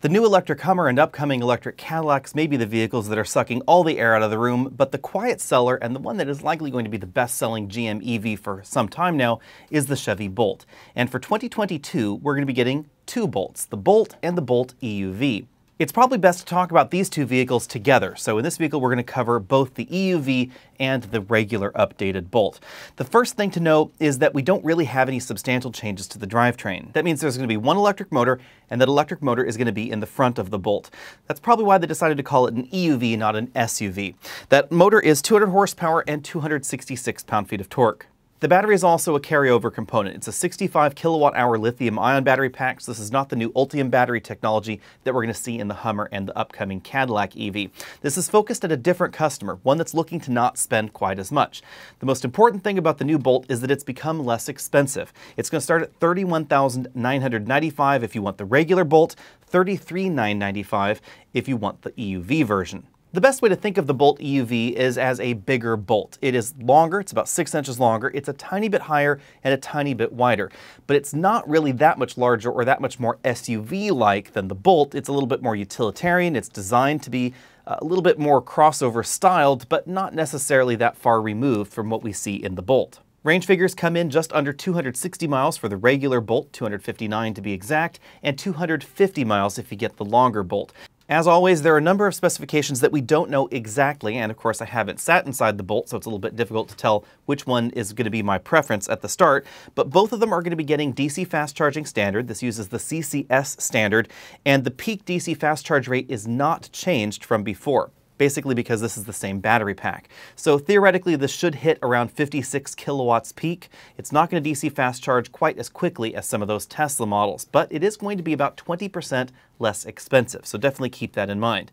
The new electric Hummer and upcoming electric Cadillacs may be the vehicles that are sucking all the air out of the room, but the quiet seller and the one that is likely going to be the best-selling GM EV for some time now is the Chevy Bolt. And for 2022, we're going to be getting two Bolts, the Bolt and the Bolt EUV. It's probably best to talk about these two vehicles together. So in this vehicle, we're going to cover both the EUV and the regular updated Bolt. The first thing to note is that we don't really have any substantial changes to the drivetrain. That means there's going to be one electric motor, and that electric motor is going to be in the front of the Bolt. That's probably why they decided to call it an EUV, not an SUV. That motor is 200 horsepower and 266 pound-feet of torque. The battery is also a carryover component. It's a 65 kilowatt-hour lithium-ion battery pack, so this is not the new Ultium battery technology that we're going to see in the Hummer and the upcoming Cadillac EV. This is focused at a different customer, one that's looking to not spend quite as much. The most important thing about the new Bolt is that it's become less expensive. It's going to start at $31,995 if you want the regular Bolt, $33,995 if you want the EUV version. The best way to think of the Bolt EUV is as a bigger Bolt. It is longer, it's about 6 inches longer, it's a tiny bit higher and a tiny bit wider. But it's not really that much larger or that much more SUV-like than the Bolt. It's a little bit more utilitarian, it's designed to be a little bit more crossover styled, but not necessarily that far removed from what we see in the Bolt. Range figures come in just under 260 miles for the regular Bolt, 259 to be exact, and 250 miles if you get the longer Bolt. As always, there are a number of specifications that we don't know exactly, and of course I haven't sat inside the Bolt, so it's a little bit difficult to tell which one is going to be my preference at the start, but both of them are going to be getting DC fast charging standard. This uses the CCS standard, and the peak DC fast charge rate is not changed from before, basically because this is the same battery pack. So theoretically, this should hit around 56 kilowatts peak. It's not going to DC fast charge quite as quickly as some of those Tesla models, but it is going to be about 20% less expensive, so definitely keep that in mind.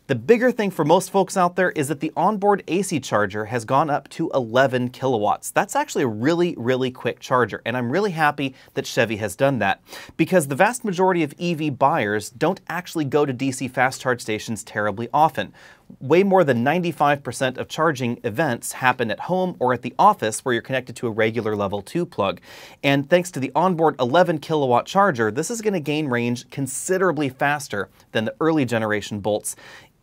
The bigger thing for most folks out there is that the onboard AC charger has gone up to 11 kilowatts. That's actually a really quick charger, and I'm really happy that Chevy has done that, because the vast majority of EV buyers don't actually go to DC fast charge stations terribly often. Way more than 95% of charging events happen at home or at the office where you're connected to a regular level 2 plug. And thanks to the onboard 11 kilowatt charger, this is going to gain range considerably faster than the early generation Bolts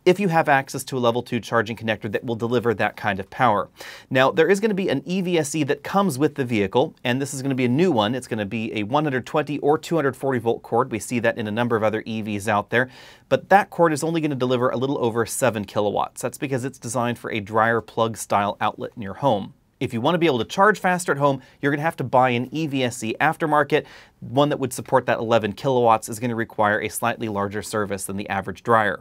if you have access to a level 2 charging connector that will deliver that kind of power. Now, there is going to be an Evse that comes with the vehicle, and this is going to be a new one. It's going to be a 120 or 240 volt cord. We see that in a number of other EVs out there, but that cord is only going to deliver a little over 7 kilowatts. That's because it's designed for a dryer plug style outlet in your home. If you want to be able to charge faster at home, you're going to have to buy an Evse aftermarket. One that would support that 11 kilowatts is going to require a slightly larger service than the average dryer.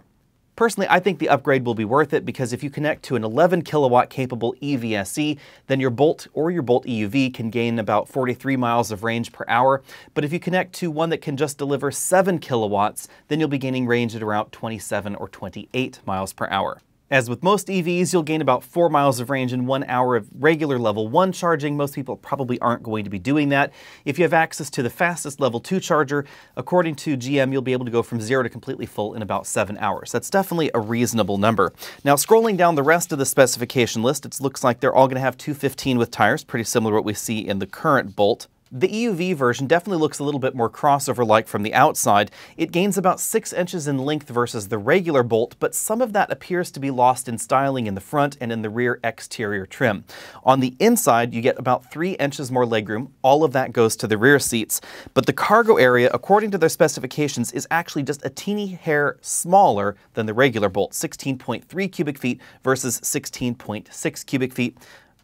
Personally, I think the upgrade will be worth it, because if you connect to an 11 kilowatt capable Evse, then your Bolt or your Bolt EUV can gain about 43 miles of range per hour. But if you connect to one that can just deliver 7 kilowatts, then you'll be gaining range at around 27 or 28 miles per hour. As with most EVs, you'll gain about 4 miles of range in 1 hour of regular level 1 charging. Most people probably aren't going to be doing that. If you have access to the fastest level 2 charger, according to GM, you'll be able to go from 0 to completely full in about 7 hours. That's definitely a reasonable number. Now, scrolling down the rest of the specification list, it looks like they're all going to have 215 with tires, pretty similar to what we see in the current Bolt. The EUV version definitely looks a little bit more crossover-like from the outside. It gains about 6 inches in length versus the regular Bolt, but some of that appears to be lost in styling in the front and in the rear exterior trim. On the inside, you get about 3 inches more legroom. All of that goes to the rear seats. But the cargo area, according to their specifications, is actually just a teeny hair smaller than the regular Bolt, 16.3 cubic feet versus 16.6 cubic feet.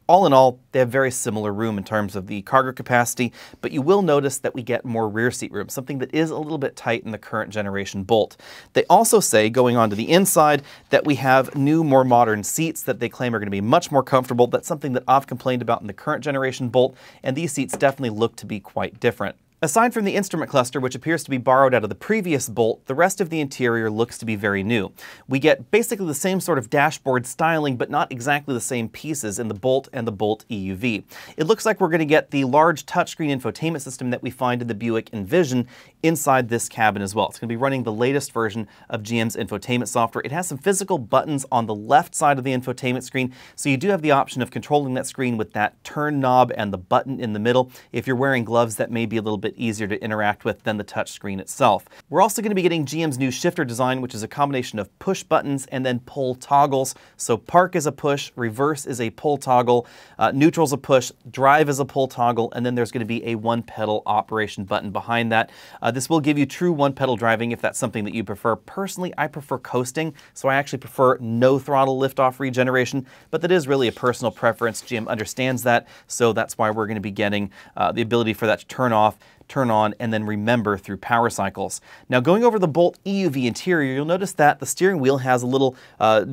All in all, they have very similar room in terms of the cargo capacity, but you will notice that we get more rear seat room, something that is a little bit tight in the current generation Bolt. They also say, going on to the inside, that we have new, more modern seats that they claim are going to be much more comfortable. That's something that I've complained about in the current generation Bolt, and these seats definitely look to be quite different. Aside from the instrument cluster, which appears to be borrowed out of the previous Bolt, the rest of the interior looks to be very new. We get basically the same sort of dashboard styling, but not exactly the same pieces in the Bolt and the Bolt EUV. It looks like we're going to get the large touchscreen infotainment system that we find in the Buick Envision inside this cabin as well. It's going to be running the latest version of GM's infotainment software. It has some physical buttons on the left side of the infotainment screen, so you do have the option of controlling that screen with that turn knob and the button in the middle. If you're wearing gloves, that may be a little bit easier to interact with than the touch screen itself. We're also going to be getting GM's new shifter design, which is a combination of push buttons and then pull toggles. So park is a push, reverse is a pull toggle, neutral is a push, drive is a pull toggle, and then there's going to be a one pedal operation button behind that. This will give you true one-pedal driving if that's something that you prefer. Personally, I prefer coasting, so I actually prefer no throttle liftoff regeneration, but that is really a personal preference. GM understands that, so that's why we're going to be getting the ability for that to turn off, turn on, and then remember through power cycles. Now, going over the Bolt EUV interior, you'll notice that the steering wheel has a little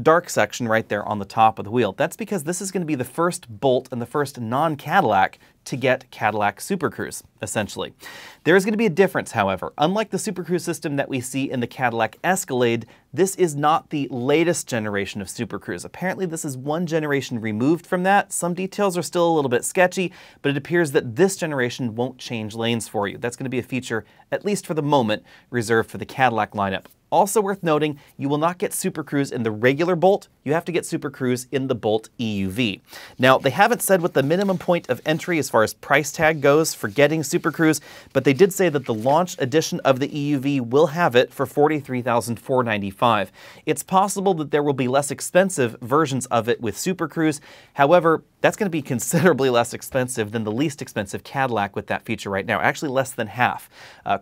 dark section right there on the top of the wheel. That's because this is going to be the first Bolt and the first non-Cadillac to get Cadillac Super Cruise, essentially. There is going to be a difference, however. Unlike the Super Cruise system that we see in the Cadillac Escalade, this is not the latest generation of Super Cruise. Apparently, this is one generation removed from that. Some details are still a little bit sketchy, but it appears that this generation won't change lanes for you. That's going to be a feature, at least for the moment, reserved for the Cadillac lineup. Also worth noting, you will not get Super Cruise in the regular Bolt. You have to get Super Cruise in the Bolt EUV. Now, they haven't said what the minimum point of entry as far as price tag goes for getting Super Cruise, but they did say that the launch edition of the EUV will have it for $43,495. It's possible that there will be less expensive versions of it with Super Cruise. However, that's going to be considerably less expensive than the least expensive Cadillac with that feature right now, actually less than half.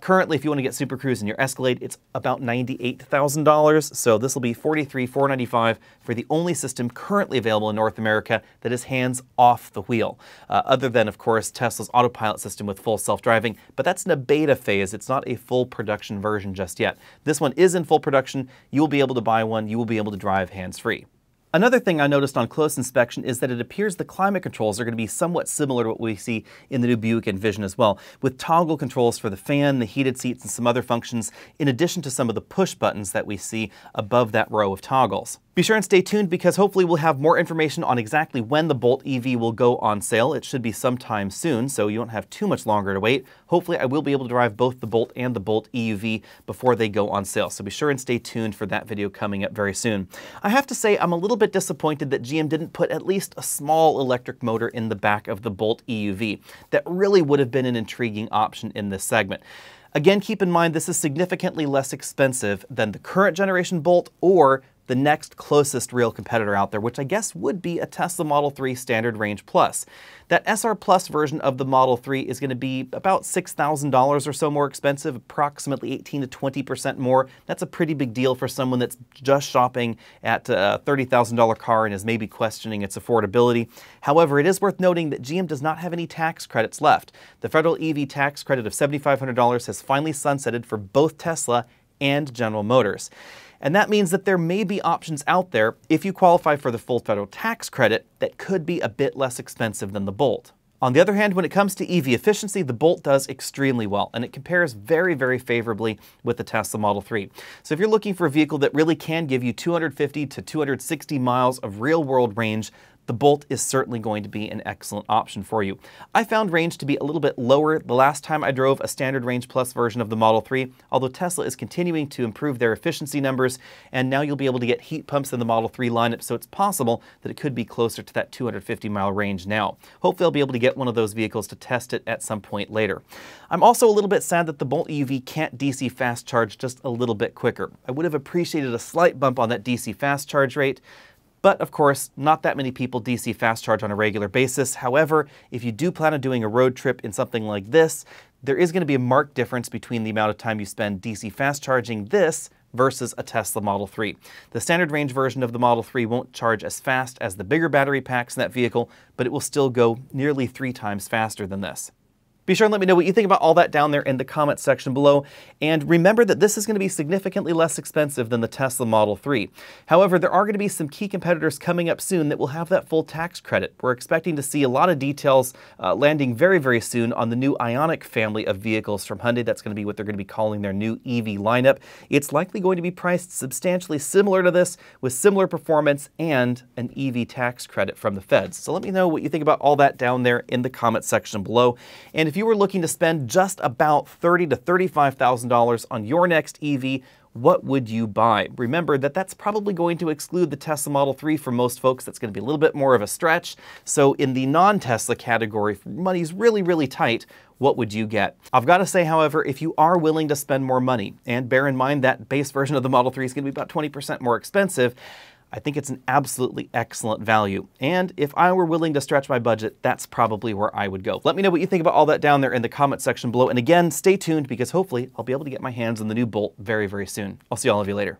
Currently, if you want to get Super Cruise in your Escalade, it's about $98,000, so this will be $43,495 for the only system currently available in North America that is hands off the wheel, other than, of course, Tesla's autopilot system with full self-driving, but that's in a beta phase. It's not a full production version just yet. This one is in full production. You will be able to buy one. You will be able to drive hands-free. Another thing I noticed on close inspection is that it appears the climate controls are going to be somewhat similar to what we see in the new Buick Envision as well, with toggle controls for the fan, the heated seats, and some other functions, in addition to some of the push buttons that we see above that row of toggles. Be sure and stay tuned because hopefully we'll have more information on exactly when the Bolt EV will go on sale. It should be sometime soon, so you won't have too much longer to wait. Hopefully I will be able to drive both the Bolt and the Bolt EUV before they go on sale, so be sure and stay tuned for that video coming up very soon. I have to say I'm a little bit disappointed that GM didn't put at least a small electric motor in the back of the Bolt EUV. That really would have been an intriguing option in this segment. Again, keep in mind this is significantly less expensive than the current generation Bolt or the next closest real competitor out there, which I guess would be a Tesla Model 3 Standard Range Plus. That SR Plus version of the Model 3 is going to be about $6,000 or so more expensive, approximately 18 to 20% more. That's a pretty big deal for someone that's just shopping at a $30,000 car and is maybe questioning its affordability. However, it is worth noting that GM does not have any tax credits left. The federal EV tax credit of $7,500 has finally sunsetted for both Tesla and General Motors. And that means that there may be options out there, if you qualify for the full federal tax credit, that could be a bit less expensive than the Bolt. On the other hand, when it comes to EV efficiency, the Bolt does extremely well, and it compares very, very favorably with the Tesla Model 3. So if you're looking for a vehicle that really can give you 250 to 260 miles of real-world range, the Bolt is certainly going to be an excellent option for you. I found range to be a little bit lower the last time I drove a Standard Range Plus version of the Model 3, although Tesla is continuing to improve their efficiency numbers, and now you'll be able to get heat pumps in the Model 3 lineup, so it's possible that it could be closer to that 250-mile range now. Hopefully I'll be able to get one of those vehicles to test it at some point later. I'm also a little bit sad that the Bolt EUV can't DC fast charge just a little bit quicker. I would have appreciated a slight bump on that DC fast charge rate. But of course, not that many people DC fast charge on a regular basis. However, if you do plan on doing a road trip in something like this, there is going to be a marked difference between the amount of time you spend DC fast charging this versus a Tesla Model 3. The standard range version of the Model 3 won't charge as fast as the bigger battery packs in that vehicle, but it will still go nearly 3 times faster than this. Be sure and let me know what you think about all that down there in the comments section below. And remember that this is going to be significantly less expensive than the Tesla Model 3. However, there are going to be some key competitors coming up soon that will have that full tax credit. We're expecting to see a lot of details landing very, very soon on the new Ioniq family of vehicles from Hyundai. That's going to be what they're going to be calling their new EV lineup. It's likely going to be priced substantially similar to this, with similar performance and an EV tax credit from the feds. So let me know what you think about all that down there in the comments section below. And if you were looking to spend just about $30,000 to $35,000 on your next EV, what would you buy? Remember that that's probably going to exclude the Tesla Model 3 for most folks. That's going to be a little bit more of a stretch. So in the non-Tesla category, if money's really, really tight, what would you get? I've got to say, however, if you are willing to spend more money, and bear in mind that base version of the Model 3 is going to be about 20% more expensive, I think it's an absolutely excellent value. And if I were willing to stretch my budget, that's probably where I would go. Let me know what you think about all that down there in the comment section below. And again, stay tuned because hopefully I'll be able to get my hands on the new Bolt very, very soon. I'll see all of you later.